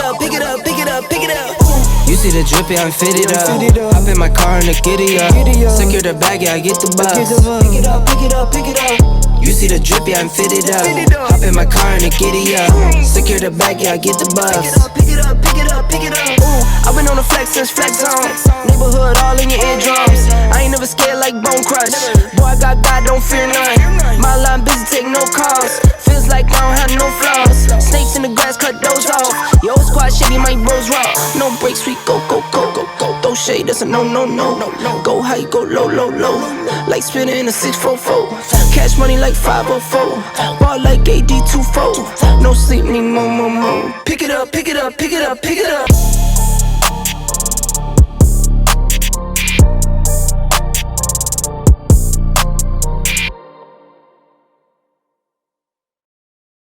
up, pick it up, pick it up, pick it up. You see the drippy, I'm fitted up. Hop in my car and the giddy up. Secure the bag, yeah, I get the bus. Pick it up, pick it up, pick it up. You see the drippy, I'm fitted up. Hop in my car and the giddy up. Secure the bag, yeah, I get the bus. Pick it up, pick it up, pick it up, pick it up. I've been on the flex since flex zone. Neighborhood all in your eardrums. I ain't never scared like Bone Crush. Boy, I got God, don't fear none. My line busy, take no calls. Feels like I don't have no flaws. Snakes in the grass, cut those off. Yo, squad shitty, my bros raw. No breaks, we go, go, go, go, go. Throw shade, that's a no, no, no, no, no. Go high, go low, low, low. Like spinning in a 644. Cash money like 504. Ball like AD 24. No sleep, need more, more, more. Pick it up, pick it up, pick it up, pick it up.